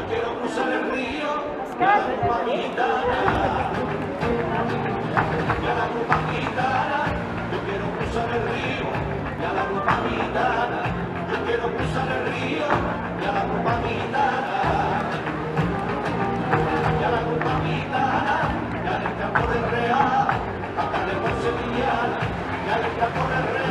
Quiero cruzar el río, y a la grupa gitana, y a la grupa gitana. Yo quiero cruzar el río, y a la grupa gitana. Yo quiero cruzar el río, y a la grupa gitana, y a la grupa gitana, y al campo del Real, a Carlos Sevillana, y al campo del Real.